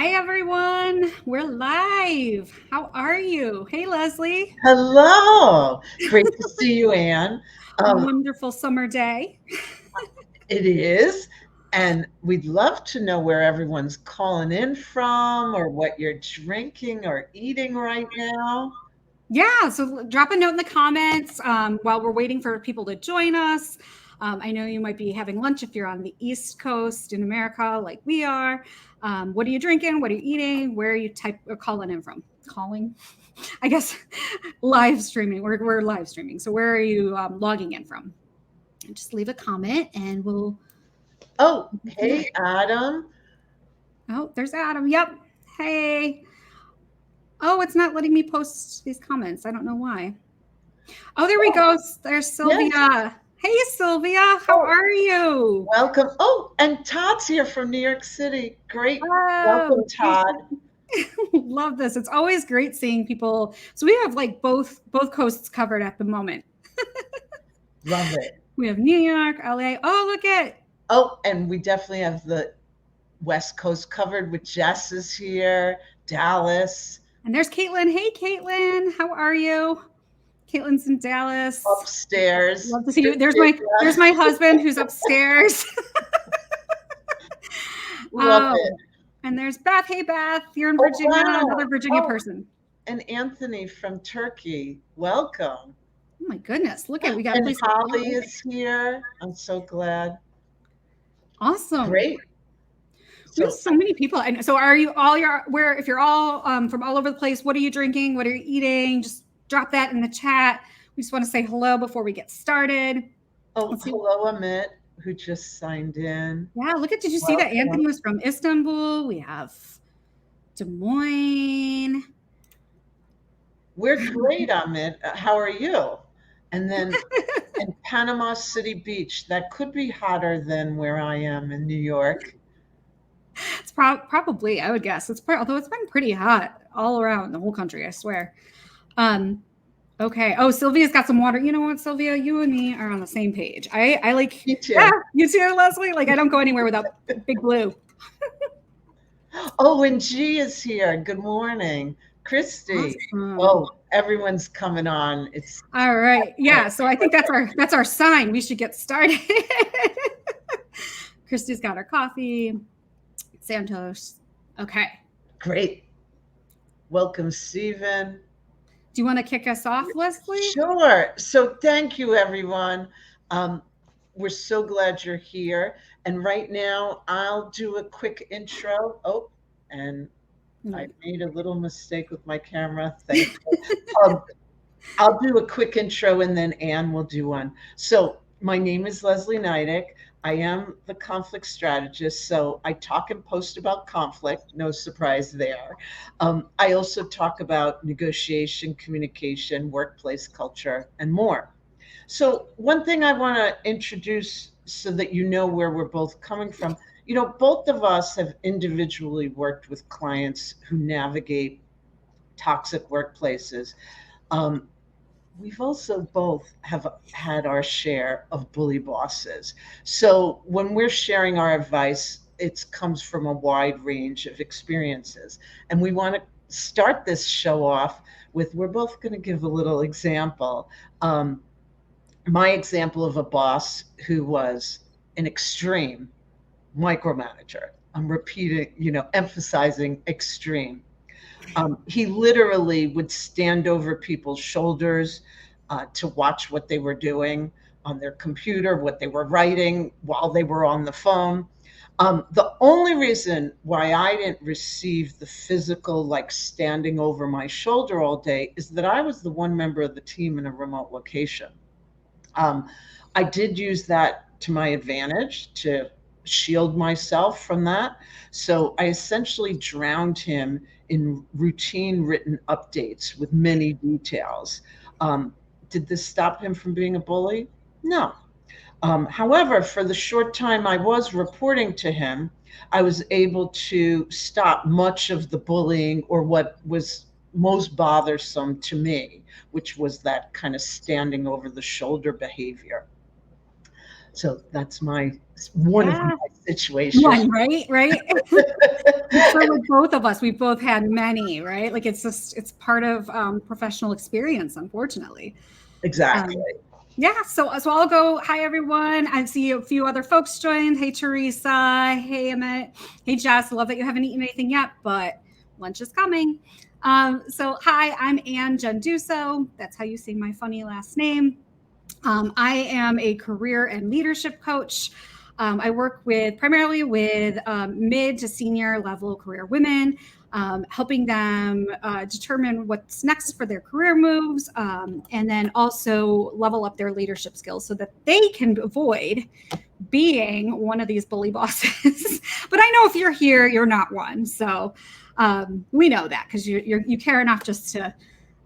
Hi, everyone. We're live. How are you? Hey, Leslie. Hello. Great to see you, Anne. Um, Wonderful summer day. it is. And we'd love to know where everyone's calling in from or what you're drinking or eating right now. Yeah, so drop a note in the comments while we're waiting for people to join us. I know you might be having lunch if you're on the East Coast in America, like we are. What are you drinking? What are you eating? Where are you calling in from? Calling? I guess live streaming. We're live streaming. So where are you logging in from? Just leave a comment and we'll Oh, go from there. hey, Adam. Oh, there's Adam. Yep. Hey. Oh, it's not letting me post these comments. I don't know why. Oh, there we Oh, go. There's yes. Sylvia. Hey, Sylvia. How Oh, are you? welcome. Oh, and Todd's here from New York City. Great. Oh, Welcome, Todd. love this. It's always great seeing people. So we have like both coasts covered at the moment. Love it. We have New York, LA. Oh, look at Oh, and we definitely have the West Coast covered with Jess is here, Dallas, and there's Caitlin. Hey, Caitlin. How are you? Caitlin's in Dallas. upstairs. Love to see you. Good There's Data. my husband who's upstairs. Love Oh, it. and there's Beth. Hey, Beth, you're in Oh, Virginia, wow. another Virginia Oh, person. and Anthony from Turkey. Welcome. Oh my goodness, look at we got a And place with all. Holly is here. I'm so glad. Awesome. Great. We have So, so many people. And so, are you all your where? If you're all from all over the place, what are you drinking? What are you eating? Just drop that in the chat. We just want to say hello before we get started. oh, Let's see. hello, Amit, who just signed in. Yeah, look at. Did you see that Welcome. Anthony was from Istanbul? We have Des Moines. We're great, Amit. How are you? And then in Panama City Beach, that could be hotter than where I am in New York. It's probably, I would guess. Although it's been pretty hot all around the whole country, I swear. Um, okay. Oh, Sylvia's got some water. You know what, Sylvia? You and me are on the same page. I like, Me yeah, too. you too, Leslie. Like, I don't go anywhere without Big Blue. Oh, and G is here. Good morning. Christy. Awesome. Oh, everyone's coming on. It's All right. Yeah. So I think that's our sign. We should get started. Christy's got her coffee. Santos. Okay. great. Welcome, Stephen. Do you want to kick us off, Leslie? Sure. So thank you, everyone. Um, we're so glad you're here. And right now, I'll do a quick intro. Oh, and I made a little mistake with my camera. Thankful. Um, I'll do a quick intro and then Anne will do one. So, my name is Leslie Neidick. I am the conflict strategist. So, I talk and post about conflict, no surprise there. I also talk about negotiation, communication, workplace culture, and more. So, one thing I want to introduce so that you know where we're both coming from. Both of us have individually worked with clients who navigate toxic workplaces. Um, we've also both have had our share of bully bosses. So when we're sharing our advice, it comes from a wide range of experiences. And we want to start this show off with we're both going to give a little example. Um, my example of a boss who was an extreme micromanager. I'm repeating, emphasizing extreme. He literally would stand over people's shoulders to watch what they were doing on their computer, what they were writing while they were on the phone. The only reason why I didn't receive the physical, like standing over my shoulder all day, is that I was the one member of the team in a remote location. Um, I did use that to my advantage to shield myself from that. So I essentially drowned him in routine written updates with many details. Um, did this stop him from being a bully? No. However, for the short time I was reporting to him, I was able to stop much of the bullying or what was most bothersome to me, which was that kind of standing over the shoulder behavior. So that's one of my Yeah. situation. One, right? Right. So with both of us, we've both had many, right? Like it's part of professional experience, unfortunately. Exactly. Um, yeah, so I'll go. Hi everyone. I see a few other folks joined. Hey Teresa. Hey Emmett. Hey Jess. Love that you haven't eaten anything yet, but lunch is coming. So hi, I'm Ann Genduso. That's how you say my funny last name. I am a career and leadership coach. I work primarily with mid to senior level career women, helping them determine what's next for their career moves, and then also level up their leadership skills so that they can avoid being one of these bully bosses. But I know if you're here, you're not one. So we know that because you care enough just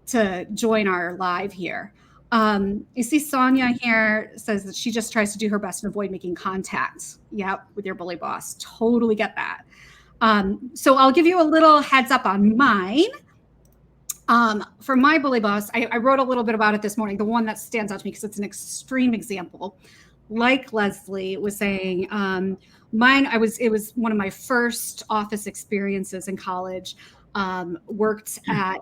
to join our live here. You see Sonia here says that she just tries to do her best and avoid making contact. Yep, with your bully boss. Totally get that. So I'll give you a little heads up on mine. For my bully boss, I wrote a little bit about it this morning. The one that stands out to me because it's an extreme example. Like Leslie was saying, it was one of my first office experiences in college. Worked at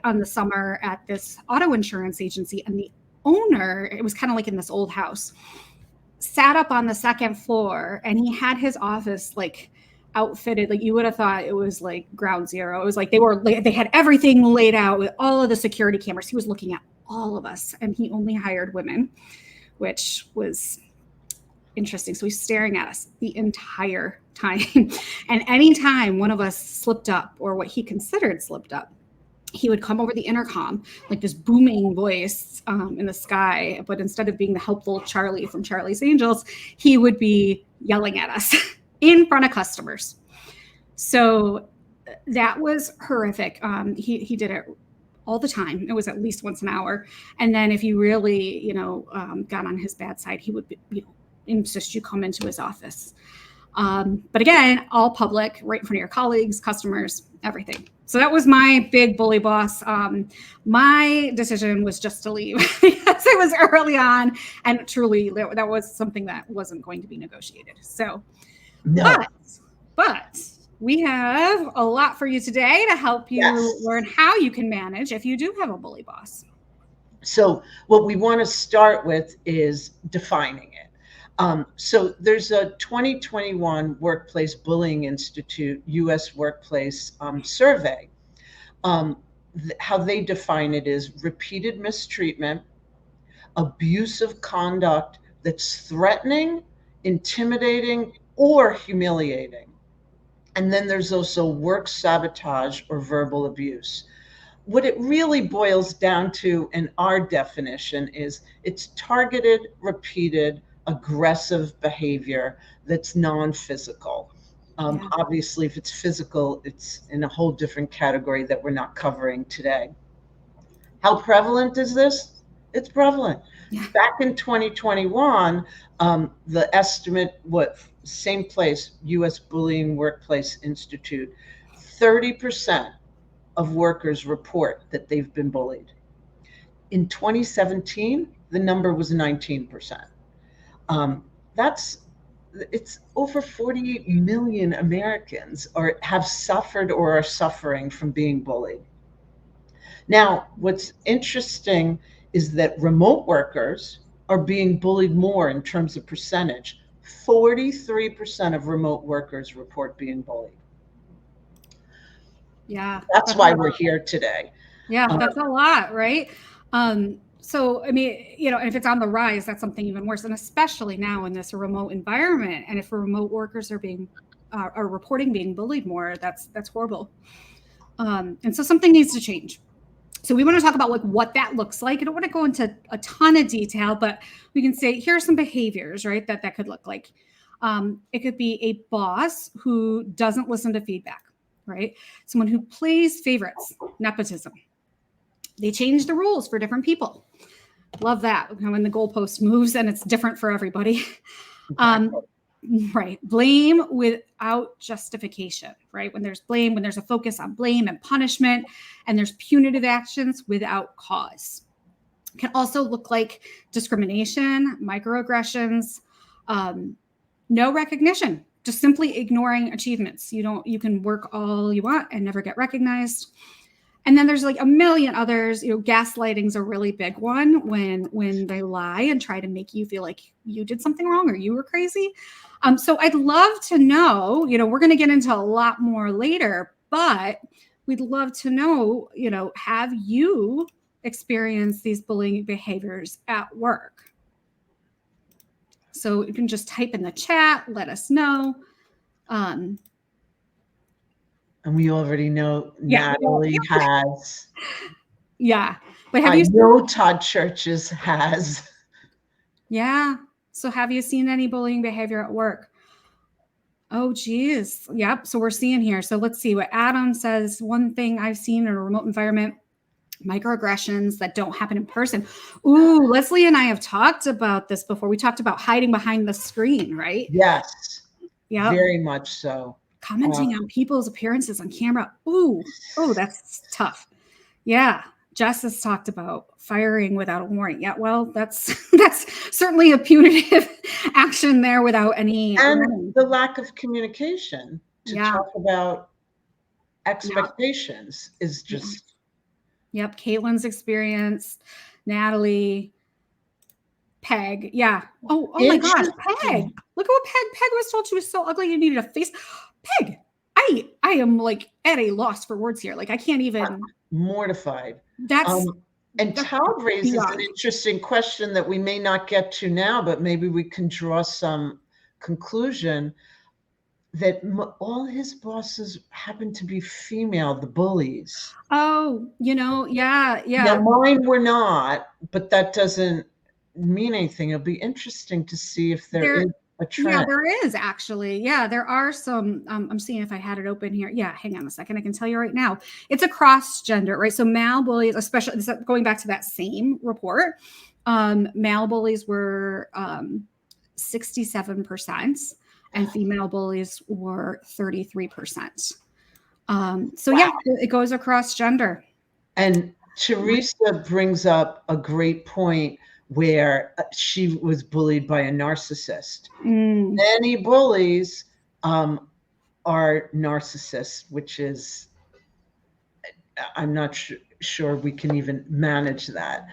on the summer at this auto insurance agency, and the owner, it was kind of like in this old house, sat up on the second floor, and he had his office like outfitted like you would have thought it was like ground zero. It was like they had everything laid out with all of the security cameras. He was looking at all of us, and he only hired women, which was interesting. So he's staring at us the entire time. And anytime one of us slipped up or what he considered slipped up, he would come over the intercom, like this booming voice in the sky. But instead of being the helpful Charlie from Charlie's Angels, he would be yelling at us in front of customers. So that was horrific. He did it all the time. It was at least once an hour. And then if you really, got on his bad side, he would insist you come into his office. But again, all public, right in front of your colleagues, customers, everything. So that was my big bully boss. My decision was just to leave because it was early on, and truly that was something that wasn't going to be negotiated. So, No. but we have a lot for you today to help you learn how you can manage if you do have a bully boss. So what we want to start with is defining it. So there's a 2021 Workplace Bullying Institute U.S. Workplace survey. How they define it is repeated mistreatment, abusive conduct that's threatening, intimidating, or humiliating. And then there's also work sabotage or verbal abuse. What it really boils down to in our definition is it's targeted, repeated, aggressive behavior that's non-physical. Obviously, if it's physical, it's in a whole different category that we're not covering today. How prevalent is this? It's prevalent. Yeah. Back in 2021, the estimate, same place, U.S. Bullying Workplace Institute, 30% of workers report that they've been bullied. In 2017, the number was 19%. It's over 48 million Americans have suffered or are suffering from being bullied. Now, what's interesting is that remote workers are being bullied more in terms of percentage. 43% of remote workers report being bullied. Yeah. That's why we're here today. Yeah, that's a lot, right? So, I mean, if it's on the rise, that's something even worse. And especially now in this remote environment. And if remote workers are reporting being bullied more, that's horrible. And so something needs to change. So we want to talk about like what that looks like. I don't want to go into a ton of detail, but we can say, here are some behaviors, right? That could look like. It could be a boss who doesn't listen to feedback, right? Someone who plays favorites, nepotism. They change the rules for different people. Love that. When the goalpost moves and it's different for everybody. Right. Blame without justification, right? When there's blame, when there's a focus on blame and punishment, and there's punitive actions without cause. It can also look like discrimination, microaggressions, no recognition just simply ignoring achievements. You can work all you want and never get recognized. And then there's like a million others. Gaslighting's a really big one when they lie and try to make you feel like you did something wrong or you were crazy. So I'd love to know, we're going to get into a lot more later, but we'd love to know, have you experienced these bullying behaviors at work? So you can just type in the chat, let us know. And we already know Natalie has. Yeah. But I know Todd Churches has. Yeah. So have you seen any bullying behavior at work? Oh, geez. Yep. So we're seeing here. So let's see what Adam says. One thing I've seen in a remote environment, microaggressions that don't happen in person. Ooh, Leslie and I have talked about this before. We talked about hiding behind the screen, right? Yes. Yeah. Very much so. Commenting on people's appearances on camera. Ooh, that's tough. Yeah. Jess has talked about firing without a warning. Yeah, well, that's certainly a punitive action there without any. And the lack of communication to talk about expectations is just. Yep, Caitlin's experienced, Natalie, Peg. Yeah. Oh my gosh, Peg. Look at what Peg was told she was so ugly you needed a face. Peg, I am like at a loss for words here. Like I can't even. Mortified. That's Todd raises an interesting question that we may not get to now, but maybe we can draw some conclusion that all his bosses happen to be female, the bullies. Oh, yeah. Now mine were not, but that doesn't mean anything. It'll be interesting to see if there is a trend. Yeah, there is actually. Yeah, there are some. I'm seeing if I had it open here. Yeah, hang on a second. I can tell you right now. It's across gender, right? So male bullies, especially going back to that same report, male bullies were 67%, and female bullies were 33%. So yeah, it goes across gender. And Teresa brings up a great point where she was bullied by a narcissist. Many bullies are narcissists, which is, I'm not sure we can even manage that.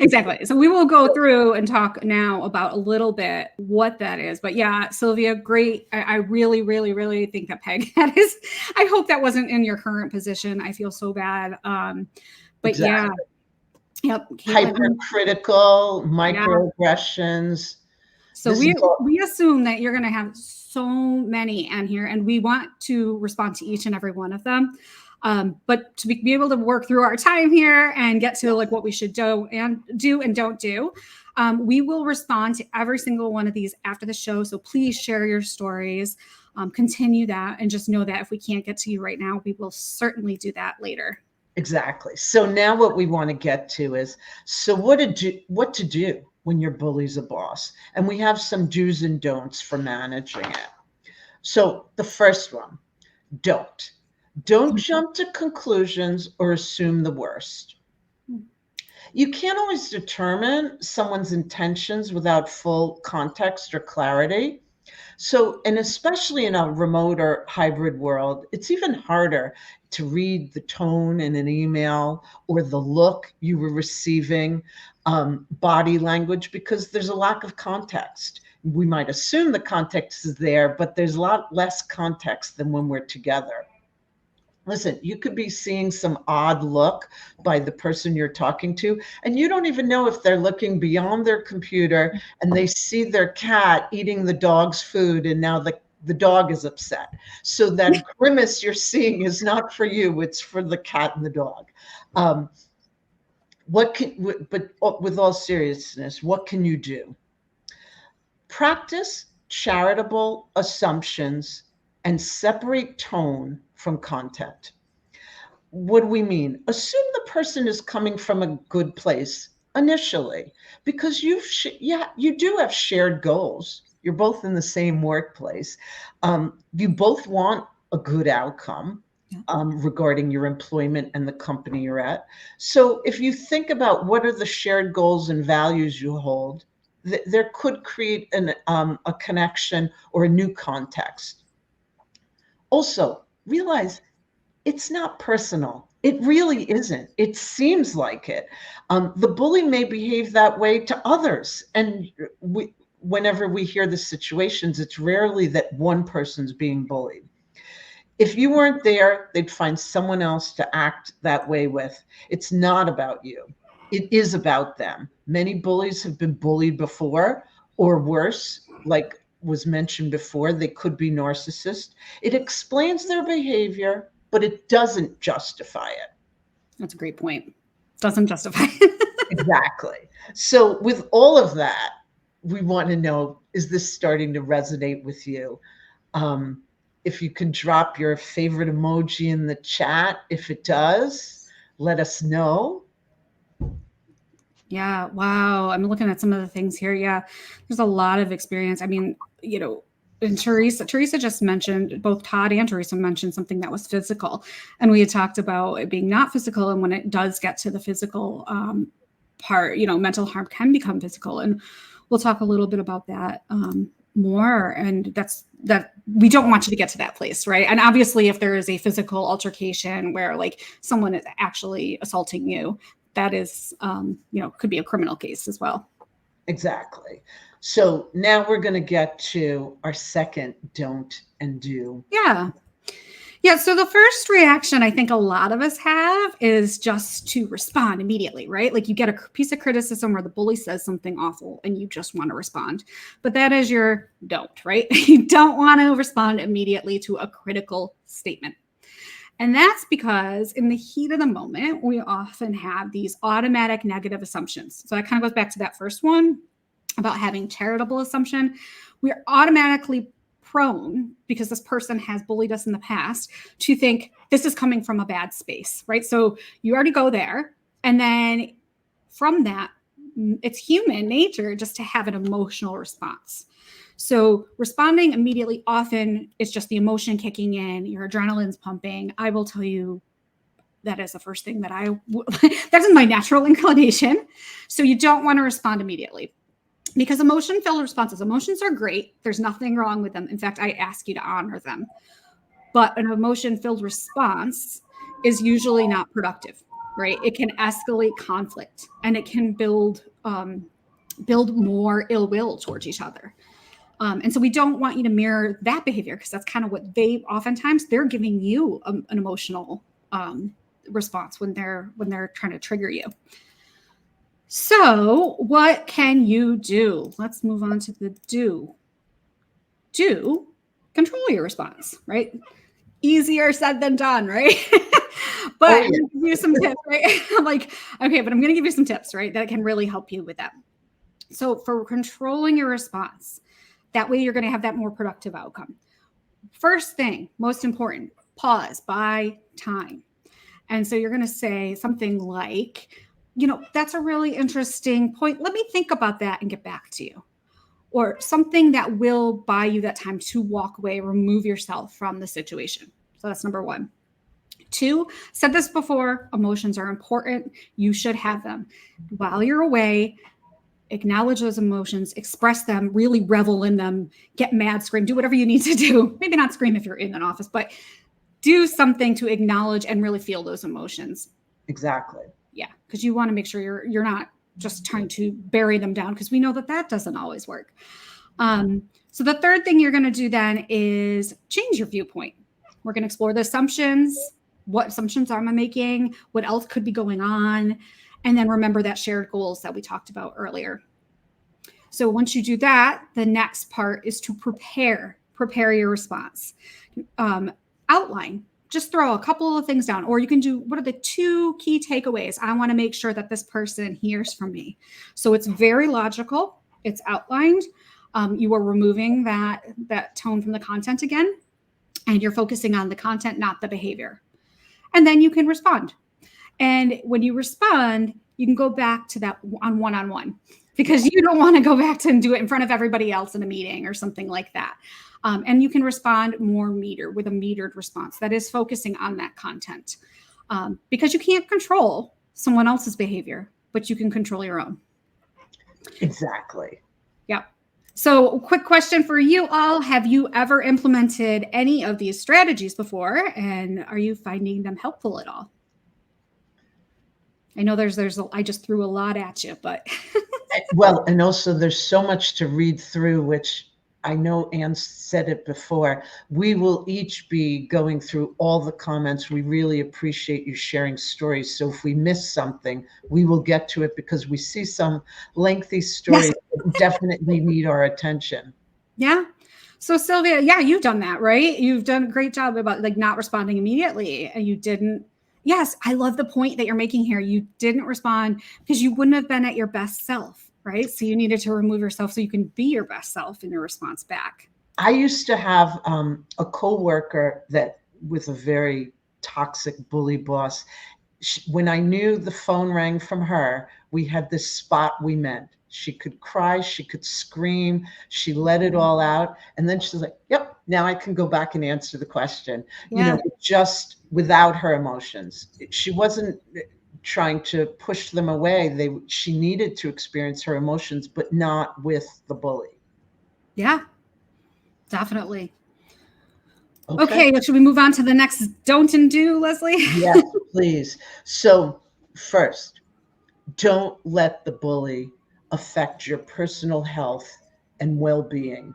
Exactly. So we will go through and talk now about a little bit what that is. But yeah, Sylvia, great. I really, really, really think that Peg, I hope that wasn't in your current position. I feel so bad. But exactly. Yep. Hypercritical, microaggressions. So we assume that you're going to have so many on here, and we want to respond to each and every one of them. But to be able to work through our time here and get to like what we should do and don't do, we will respond to every single one of these after the show. So please share your stories, continue that, and just know that if we can't get to you right now, we will certainly do that later. Exactly. So now what we want to get to is, so what to do when your bully's a boss? And we have some do's and don'ts for managing it. So the first one, don't jump to conclusions or assume the worst. You can't always determine someone's intentions without full context or clarity. So, and especially in a remote or hybrid world, it's even harder to read the tone in an email or the look you were receiving, body language, because there's a lack of context. We might assume the context is there, but there's a lot less context than when we're together. Listen, you could be seeing some odd look by the person you're talking to, and you don't even know if they're looking beyond their computer and they see their cat eating the dog's food, and now the dog is upset. So that grimace you're seeing is not for you, it's for the cat and the dog. But with all seriousness, what can you do? Practice charitable assumptions and separate tone from content. What do we mean? Assume the person is coming from a good place initially, because you do have shared goals. You're both in the same workplace. You both want a good outcome regarding your employment and the company you're at. So if you think about what are the shared goals and values you hold, there could create a connection or a new context. Also, realize it's not personal. It really isn't. It seems like it. The bully may behave that way to others. And whenever we hear the situations, it's rarely that one person's being bullied. If you weren't there, they'd find someone else to act that way with. It's not about you. It is about them. Many bullies have been bullied before, or worse, like was mentioned before, they could be narcissists. It explains their behavior, but it doesn't justify it. That's a great point. Doesn't justify. Exactly. So with all of that, we want to know, is this starting to resonate with you? If you can drop your favorite emoji in the chat, if it does, let us know. Yeah. Wow. I'm looking at some of the things here. Yeah. There's a lot of experience. I mean, and Teresa just mentioned, both Todd and Teresa mentioned something that was physical. And we had talked about it being not physical. And when it does get to the physical part, mental harm can become physical. And we'll talk a little bit about that more. And that we don't want you to get to that place, right? And obviously, if there is a physical altercation where like someone is actually assaulting you, that is, could be a criminal case as well. Exactly. So now we're going to get to our second don't and do. Yeah. Yeah. So the first reaction I think a lot of us have is just to respond immediately, right? Like you get a piece of criticism where the bully says something awful and you just want to respond. But that is your don't, right? You don't want to respond immediately to a critical statement. And that's because in the heat of the moment, we often have these automatic negative assumptions. So that kind of goes back to that first one about having charitable assumption. We're automatically prone, because this person has bullied us in the past, to think this is coming from a bad space, right? So you already go there. And then from that, it's human nature just to have an emotional response. So responding immediately often is just the emotion kicking in, your adrenaline's pumping. I will tell you that is the first thing that that's my natural inclination. So you don't want to respond immediately, because emotions are great. There's nothing wrong with them. In fact, I ask you to honor them. But an emotion-filled response is usually not productive, right? It can escalate conflict and it can build more ill will towards each other. And so we don't want you to mirror that behavior, because that's kind of what oftentimes they're giving you an emotional response when they're trying to trigger you. So what can you do? Let's move on to the do. Do control your response, right? Easier said than done, right? But I'm going to give you some tips, right? I'm like, okay, but I'm going to give you some tips, right? That can really help you with that. So for controlling your response, that way you're going to have that more productive outcome. First thing, most important, pause, buy time. And so you're going to say something like, that's a really interesting point. Let me think about that and get back to you. Or something that will buy you that time to walk away, remove yourself from the situation. So that's number one. 2, said this before, emotions are important. You should have them. While you're away, acknowledge those emotions, express them, really revel in them, get mad, scream, do whatever you need to do. Maybe not scream if you're in an office, but do something to acknowledge and really feel those emotions. Exactly. Yeah, because you want to make sure you're not just trying to bury them down, because we know that doesn't always work. So the third thing you're going to do then is change your viewpoint. We're going to explore the assumptions. What assumptions am I making? What else could be going on? And then remember that shared goals that we talked about earlier. So once you do that, the next part is to prepare your response. Outline. Just throw a couple of things down, or you can do, what are the 2 key takeaways? I want to make sure that this person hears from me. So it's very logical. It's outlined. You are removing that tone from the content again, and you're focusing on the content, not the behavior. And then you can respond. And when you respond, you can go back to that on one-on-one, because you don't want to go back to and do it in front of everybody else in a meeting or something like that. And you can respond with a metered response that is focusing on that content, because you can't control someone else's behavior, but you can control your own. Exactly. So, quick question for you all. Have you ever implemented any of these strategies before? And are you finding them helpful at all? I know I just threw a lot at you, but Well, and also there's so much to read through, which I know Anne said it before. We will each be going through all the comments. We really appreciate you sharing stories. So if we miss something, we will get to it because we see some lengthy stories that definitely need our attention. yeah. So Sylvia, yeah, you've done that, right? You've done a great job about like not responding immediately, and you didn't. Yes, I love the point that you're making here. You didn't respond because you wouldn't have been at your best self, right? So you needed to remove yourself so you can be your best self in your response back. I used to have a coworker that with a very toxic bully boss. When I knew the phone rang from her, we had this spot we met. She could cry, she could scream, she let it all out. And then she's like, yep, now I can go back and answer the question, Yeah. just without her emotions. She wasn't trying to push them away. She needed to experience her emotions, but not with the bully. Yeah, definitely. Okay. Okay, should we move on to the next don't and do, Leslie? Yes, please. So, first, don't let the bully affect your personal health and well being.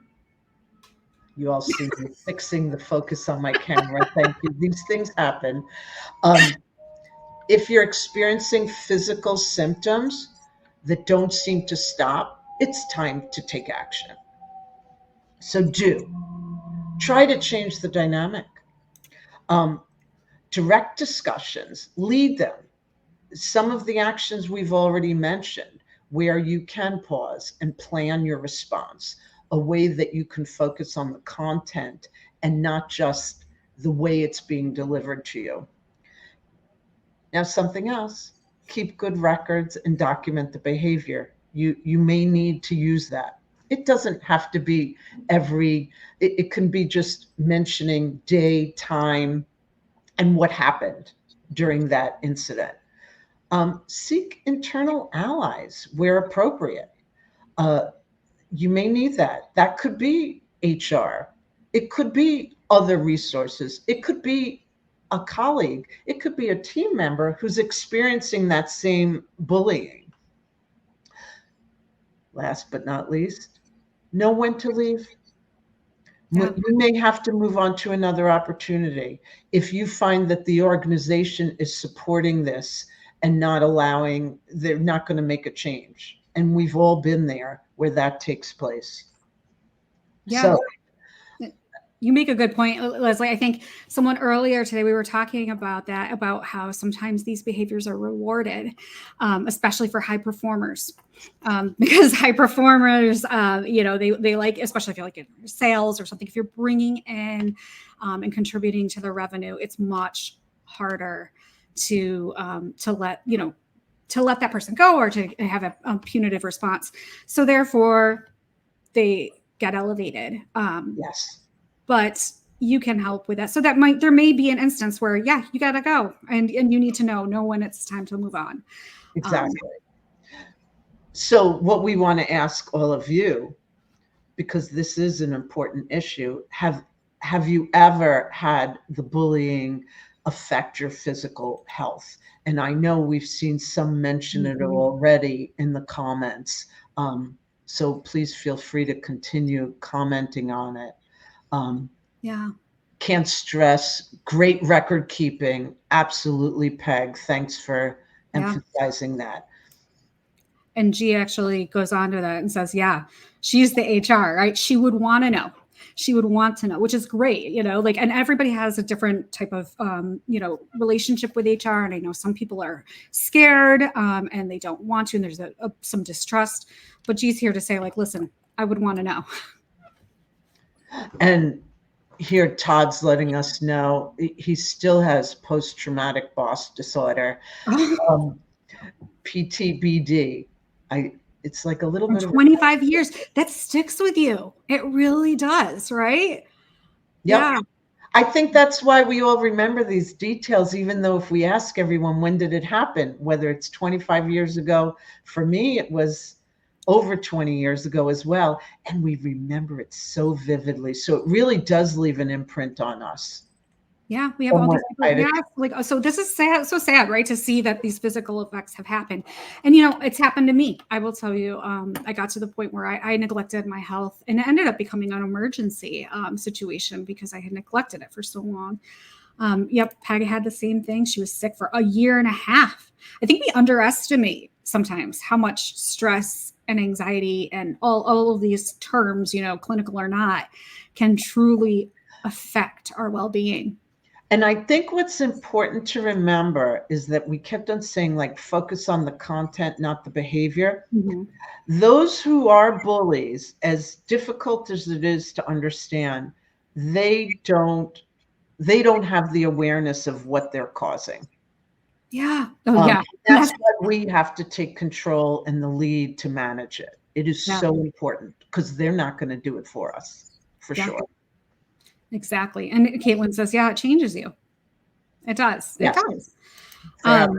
You all see me fixing the focus on my camera. Thank you. These things happen. If you're experiencing physical symptoms that don't seem to stop, it's time to take action. So, try to change the dynamic. Direct discussions, lead them. Some of the actions we've already mentioned, where you can pause and plan your response, a way that you can focus on the content and not just the way it's being delivered to you. Now, something else, keep good records and document the behavior. You may need to use that. It doesn't have to be it can be just mentioning day, time, and what happened during that incident. Seek internal allies where appropriate. You may need that. That could be HR. It could be other resources. It could be a colleague. It could be a team member who's experiencing that same bullying. Last but not least, know when to leave. Yeah. You may have to move on to another opportunity. If you find that the organization is supporting this and they're not going to make a change. And we've all been there where that takes place. Yeah. So, you make a good point, Leslie. I think someone earlier today, we were talking about that, about how sometimes these behaviors are rewarded, especially for high performers. Because high performers, they like, especially if you're like in sales or something, if you're bringing in and contributing to the revenue, it's much harder to let that person go or to have a punitive response. So therefore, they get elevated. yes. But you can help with that. So there may be an instance where, yeah, you got to go and you need to know when it's time to move on. Exactly. So what we want to ask all of you, because this is an important issue, have you ever had the bullying affect your physical health? And I know we've seen some mention it already in the comments. So please feel free to continue commenting on it. Yeah. Can't stress, great record keeping. Absolutely, Peg. Thanks for emphasizing that. And G actually goes on to that and says, yeah, she's the HR, right? She would want to know. She would want to know, which is great, and everybody has a different type of, relationship with HR. And I know some people are scared and they don't want to, and there's some distrust, but G's here to say, like, listen, I would want to know. And here Todd's letting us know he still has post-traumatic boss disorder, PTBD. It's like a little bit of 25 years that sticks with you. It really does, right? Yep. Yeah. I think that's why we all remember these details, even though if we ask everyone, when did it happen? Whether it's 25 years ago, for me, it was over 20 years ago as well, and we remember it so vividly. So it really does leave an imprint on us. Yeah, we have all these people. Yeah, like, so this is sad, so sad, right? To see that these physical effects have happened. And, it's happened to me. I will tell you, I got to the point where I neglected my health, and it ended up becoming an emergency situation because I had neglected it for so long. Yep, Peg had the same thing. She was sick for a year and a half. I think we underestimate sometimes how much stress and anxiety and all of these terms, clinical or not, can truly affect our well-being. And I think what's important to remember is that we kept on saying, like, focus on the content, not the behavior. Mm-hmm. Those who are bullies, as difficult as it is to understand, they don't have the awareness of what they're causing. Yeah. Oh, yeah. That's why we have to take control and the lead to manage it. It is so important because they're not going to do it for us, for sure. Exactly. And Caitlin says, yeah, it changes you. It does. Yes. It does.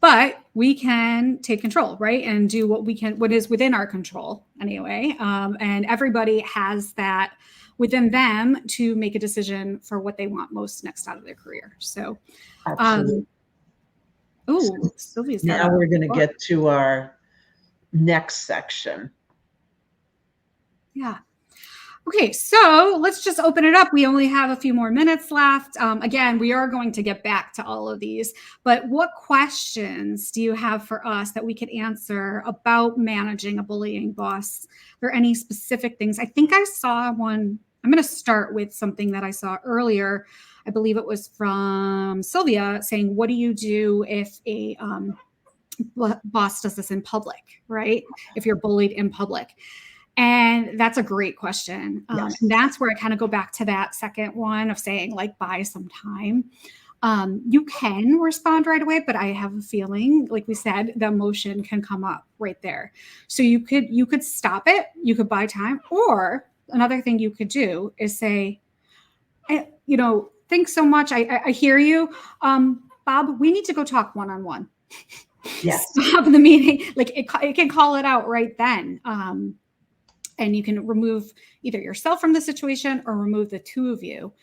But we can take control, right? And do what is within our control anyway. And everybody has that within them to make a decision for what they want most next out of their career. So, Sylvia's now we're going to get to our next section. Yeah. Okay, so let's just open it up. We only have a few more minutes left. Again, we are going to get back to all of these, but what questions do you have for us that we could answer about managing a bullying boss? Are there any specific things? I think I saw one. I'm going to start with something that I saw earlier. I believe it was from Sylvia saying, what do you do if a boss does this in public, right? If you're bullied in public? And that's a great question. And that's where I kind of go back to that second one of saying, like, buy some time. You can respond right away, but I have a feeling, like we said, the emotion can come up right there. So you could stop it. You could buy time. Or another thing you could do is say, thanks so much. I hear you. Bob, we need to go talk one-on-one. Yes. Stop the meeting. Like it can call it out right then. And you can remove either yourself from the situation or remove the two of you.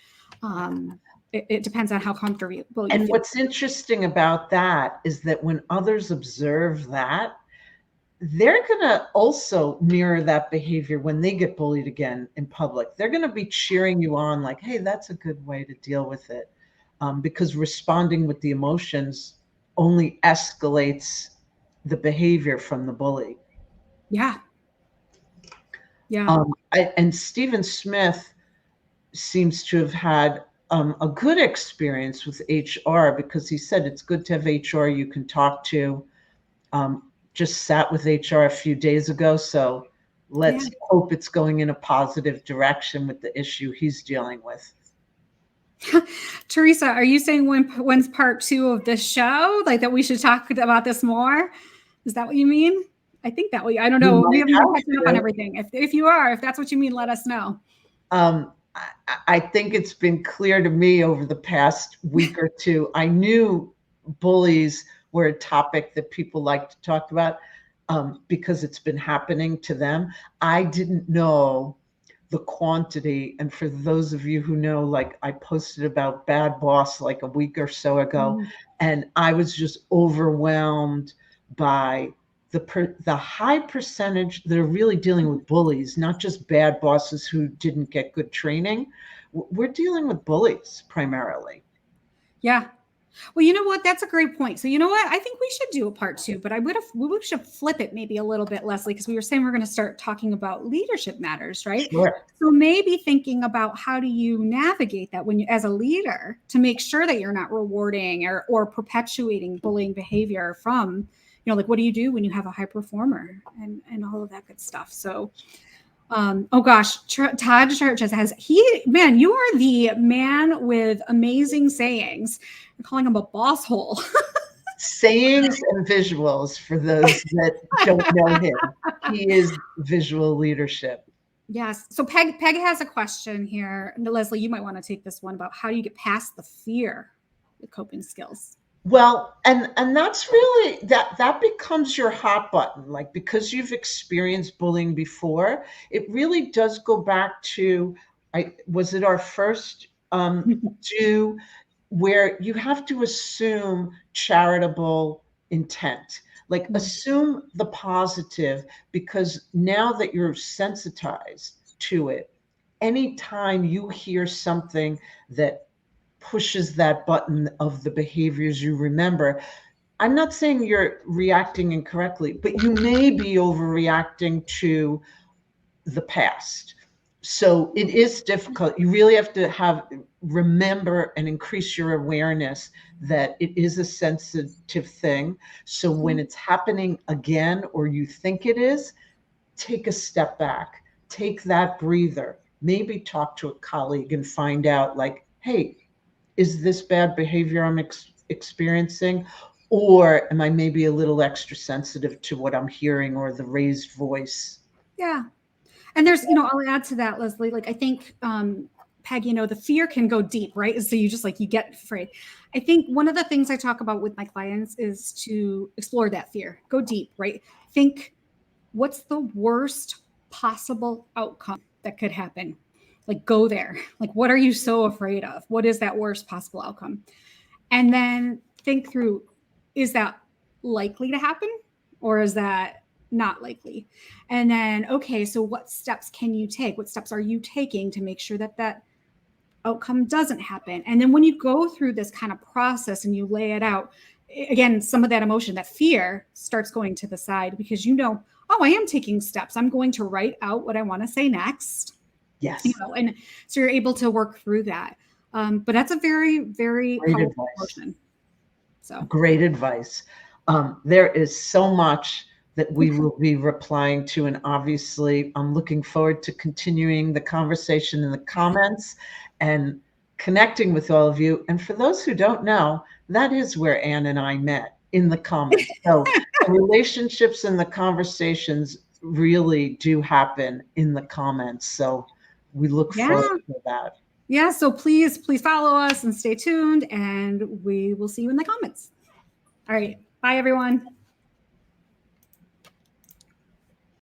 It depends on how comfortable you feel. And what's interesting about that is that when others observe that, they're going to also mirror that behavior when they get bullied again in public. They're going to be cheering you on like, hey, that's a good way to deal with it. Because responding with the emotions only escalates the behavior from the bully. Yeah. Yeah. And Stephen Smith seems to have had a good experience with HR because he said it's good to have HR you can talk to. Just sat with HR a few days ago, so let's hope it's going in a positive direction with the issue he's dealing with. Teresa, are you saying when's part 2 of this show? Like that we should talk about this more? Is that what you mean? I think that I don't know. We haven't been catching up on everything. If that's what you mean, let us know. I think it's been clear to me over the past week or two. I knew bullies were a topic that people like to talk about because it's been happening to them. I didn't know the quantity. And for those of you who know, like I posted about Bad Boss like a week or so ago, and I was just overwhelmed by the high percentage that are really dealing with bullies, not just bad bosses who didn't get good training. We're dealing with bullies primarily. Yeah. Well, you know what? That's a great point. So you know what? I think we should do a part 2, but we should flip it maybe a little bit, Leslie, because we were saying we're going to start talking about leadership matters, right? Sure. So maybe thinking about how do you navigate that when you, as a leader, to make sure that you're not rewarding or perpetuating bullying behavior from, like what do you do when you have a high performer and all of that good stuff. So, oh gosh, Todd Churches you are the man with amazing sayings. You're calling him a boss hole. Sayings and visuals for those that don't know him. He is visual leadership. Yes. So Peg has a question here. Leslie, you might want to take this one about how do you get past the fear with coping skills? Well, and that's really that becomes your hot button. Like, because you've experienced bullying before, it really does go back to, I was it our first do, where you have to assume charitable intent. Like, assume the positive, because now that you're sensitized to it, anytime you hear something that pushes that button of the behaviors you remember, I'm not saying you're reacting incorrectly, but you may be overreacting to the past. So it is difficult. You really have to remember and increase your awareness that it is a sensitive thing. So when it's happening again, or you think it is, take a step back, take that breather, maybe talk to a colleague and find out, like, hey, is this bad behavior I'm experiencing? Or am I maybe a little extra sensitive to what I'm hearing, or the raised voice? Yeah. And there's, I'll add to that, Leslie. Like, I think, Peg, the fear can go deep, right? So you just you get afraid. I think one of the things I talk about with my clients is to explore that fear, go deep, right? Think, what's the worst possible outcome that could happen? Like, go there. Like, what are you so afraid of? What is that worst possible outcome? And then think through, is that likely to happen, or is that not likely? And then, okay, so what steps can you take? What steps are you taking to make sure that that outcome doesn't happen? And then when you go through this kind of process and you lay it out, again, some of that emotion, that fear, starts going to the side, because oh, I am taking steps. I'm going to write out what I want to say next. Yes. And so you're able to work through that. But that's a very, very Great powerful advice. emotion. So Great advice. There is so much that we will be replying to, and obviously I'm looking forward to continuing the conversation in the comments and connecting with all of you. And for those who don't know, that is where Ann and I met, in the comments. So the relationships and the conversations really do happen in the comments. So we look forward to that. Yeah, so please follow us and stay tuned, and we will see you in the comments. All right. Bye, everyone.